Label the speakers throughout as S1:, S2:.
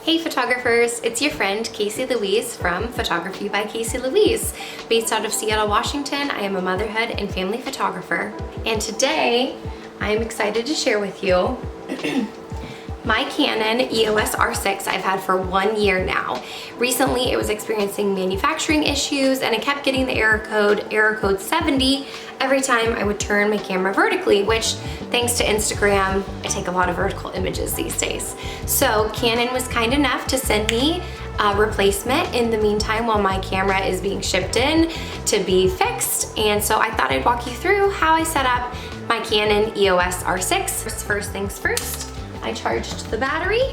S1: Hey photographers, it's your friend Casey Louise from Photography by Casey Louise. Based out of Seattle, Washington, I am a motherhood and family photographer. And today, I'm excited to share with you my Canon EOS R6 I've had for 1 year now. Recently, it was experiencing manufacturing issues and it kept getting the error code 70, every time I would turn my camera vertically, which thanks to Instagram, I take a lot of vertical images these days. So Canon was kind enough to send me a replacement in the meantime while my camera is being shipped in to be fixed. And so I thought I'd walk you through how I set up my Canon EOS R6. First things first, I charged the battery.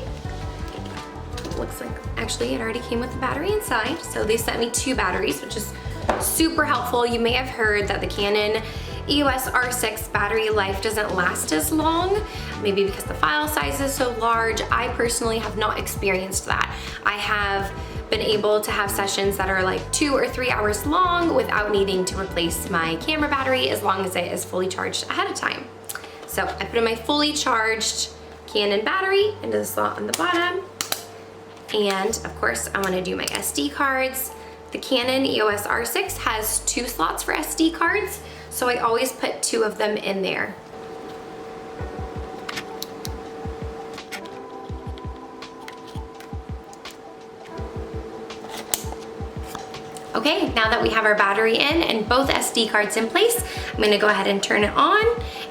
S1: Looks like, actually it already came with the battery inside. So they sent me 2 batteries, which is super helpful. You may have heard that the Canon EOS R6 battery life doesn't last as long, maybe because the file size is so large. I personally have not experienced that. I have been able to have sessions that are like 2 or 3 hours long without needing to replace my camera battery as long as it is fully charged ahead of time. So I put in my fully charged Canon battery into the slot on the bottom. And of course, I want to do my SD cards. The Canon EOS R6 has 2 slots for SD cards, so I always put 2 of them in there. Okay, now that we have our battery in and both SD cards in place, I'm gonna go ahead and turn it on.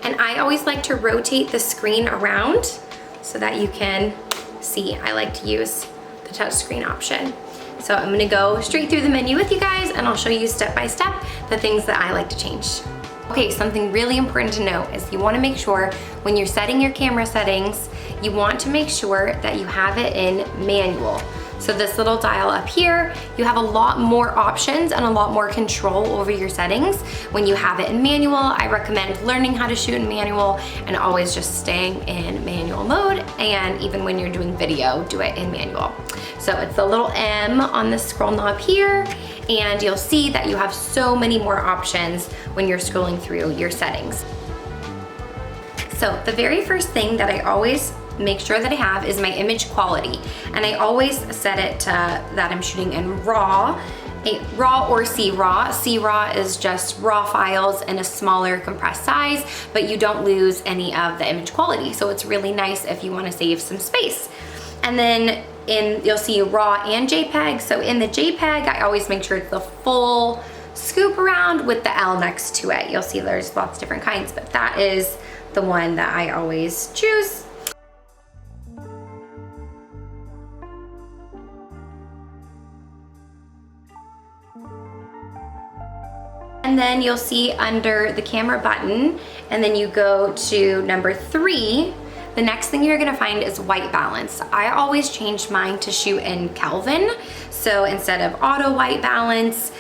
S1: And I always like to rotate the screen around so that you can see. I like to use the touchscreen option. So I'm gonna go straight through the menu with you guys and I'll show you step by step the things that I like to change. Okay, something really important to note is you wanna make sure when you're setting your camera settings, you want to make sure that you have it in manual. So this little dial up here, you have a lot more options and a lot more control over your settings. When you have it in manual, I recommend learning how to shoot in manual and always just staying in manual mode. And even when you're doing video, do it in manual. So it's the little M on the scroll knob here, and you'll see that you have so many more options when you're scrolling through your settings. So the very first thing that I always make sure that I have is my image quality. And I always set it to that I'm shooting in RAW, RAW or C-RAW. C-RAW is just raw files in a smaller compressed size, but you don't lose any of the image quality. So it's really nice if you want to save some space. And then you'll see RAW and JPEG. So in the JPEG, I always make sure it's the full scoop around with the L next to it. You'll see there's lots of different kinds, but that is the one that I always choose. And then you'll see under the camera button, and then you go to number 3, the next thing you're gonna find is white balance. I always change mine to shoot in Kelvin. So instead of auto white balance,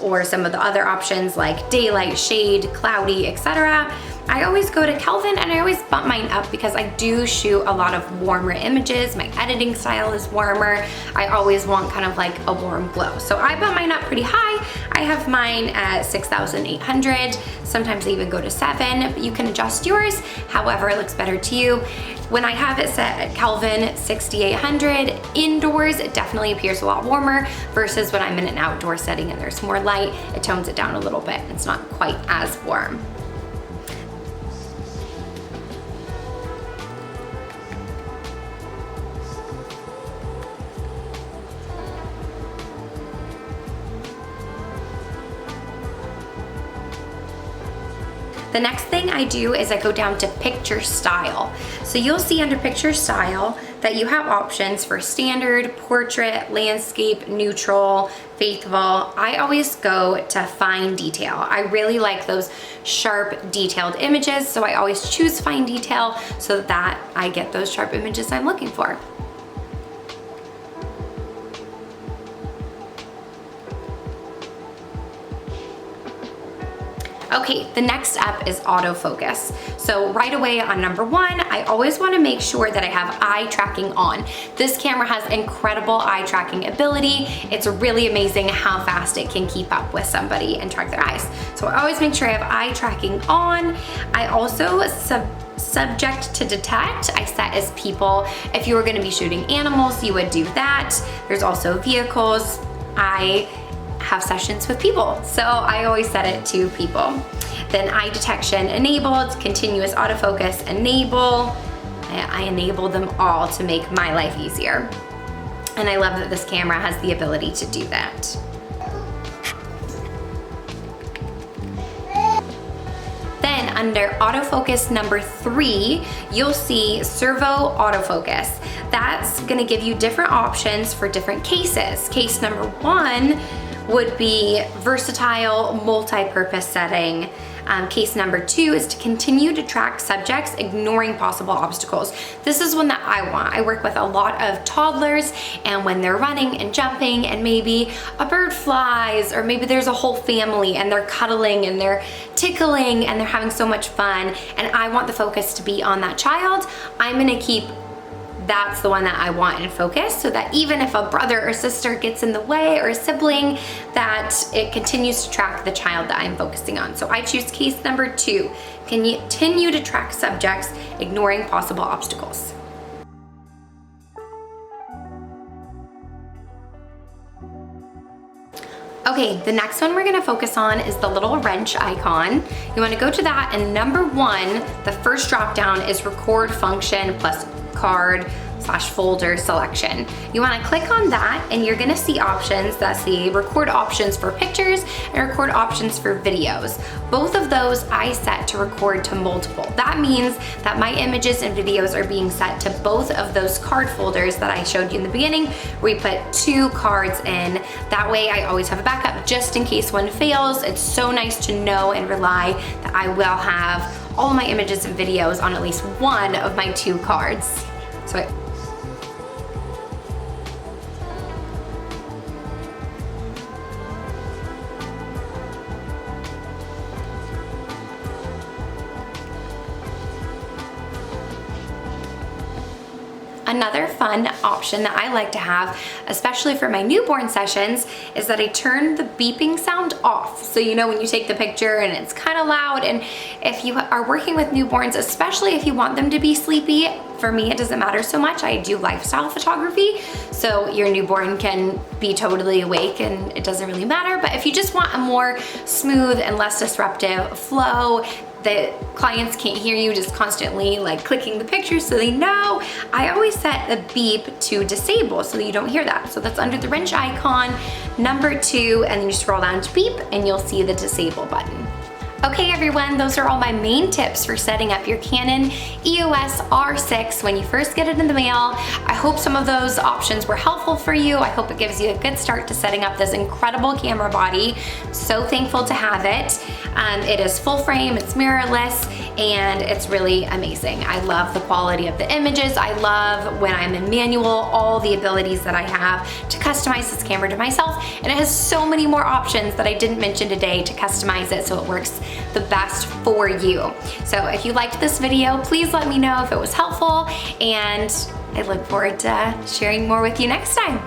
S1: or some of the other options like daylight, shade, cloudy, etc., I always go to Kelvin and I always bump mine up because I do shoot a lot of warmer images. My editing style is warmer. I always want kind of like a warm glow. So I bump mine up pretty high. I have mine at 6,800. Sometimes I even go to 7, but you can adjust yours however it looks better to you. When I have it set at Kelvin 6,800 indoors, it definitely appears a lot warmer versus when I'm in an outdoor setting and there's more light, it tones it down a little bit. It's not quite as warm. The next thing I do is I go down to picture style. So you'll see under picture style that you have options for standard, portrait, landscape, neutral, faithful. I always go to fine detail. I really like those sharp, detailed images, so I always choose fine detail so that I get those sharp images I'm looking for. Okay, the next up is autofocus. So right away on number 1, I always want to make sure that I have eye tracking on. This camera has incredible eye tracking ability. It's really amazing how fast it can keep up with somebody and track their eyes. So I always make sure I have eye tracking on. I also subject to detect, I set as people. If you were gonna be shooting animals, you would do that. There's also vehicles. I have sessions with people, so I always set it to people. Then eye detection enabled, continuous autofocus enable. I enable them all to make my life easier. And I love that this camera has the ability to do that. Then under autofocus number 3, you'll see Servo Autofocus. That's gonna give you different options for different cases. Case number 1 would be versatile multi-purpose setting. Case number 2 is to continue to track subjects, ignoring possible obstacles. This is one that I want. I work with a lot of toddlers, and when they're running and jumping and maybe a bird flies, or maybe there's a whole family and they're cuddling and they're tickling and they're having so much fun, and I want the focus to be on that child, I'm gonna keep that's the one that I want in focus, so that even if a brother or sister gets in the way, or a sibling, that it continues to track the child that I'm focusing on. So I choose case number 2, continue to track subjects, ignoring possible obstacles. Okay, the next one we're gonna focus on is the little wrench icon. You wanna go to that, and number 1, the first drop down is record function plus card/folder selection. You wanna click on that, and you're gonna see options that say record options for pictures and record options for videos. Both of those I set to record to multiple. That means that my images and videos are being set to both of those card folders that I showed you in the beginning, where we put 2 cards in. That way I always have a backup just in case one fails. It's so nice to know and rely that I will have all of my images and videos on at least one of my 2 cards. So another fun option that I like to have, especially for my newborn sessions, is that I turn the beeping sound off. So you know when you take the picture and it's kind of loud, and if you are working with newborns, especially if you want them to be sleepy, for me it doesn't matter so much. I do lifestyle photography, so your newborn can be totally awake and it doesn't really matter. But if you just want a more smooth and less disruptive flow, the clients can't hear you just constantly like clicking the pictures, so they know, I always set the beep to disable so that you don't hear that. So that's under the wrench icon, number 2, and then you scroll down to beep and you'll see the disable button. Okay everyone, those are all my main tips for setting up your Canon EOS R6 when you first get it in the mail. I hope some of those options were helpful for you. I hope it gives you a good start to setting up this incredible camera body. So thankful to have it. It is full frame, it's mirrorless, and it's really amazing. I love the quality of the images. I love when I'm in manual, all the abilities that I have to customize this camera to myself, and it has so many more options that I didn't mention today to customize it so it works the best for you. So if you liked this video, please let me know if it was helpful, and I look forward to sharing more with you next time.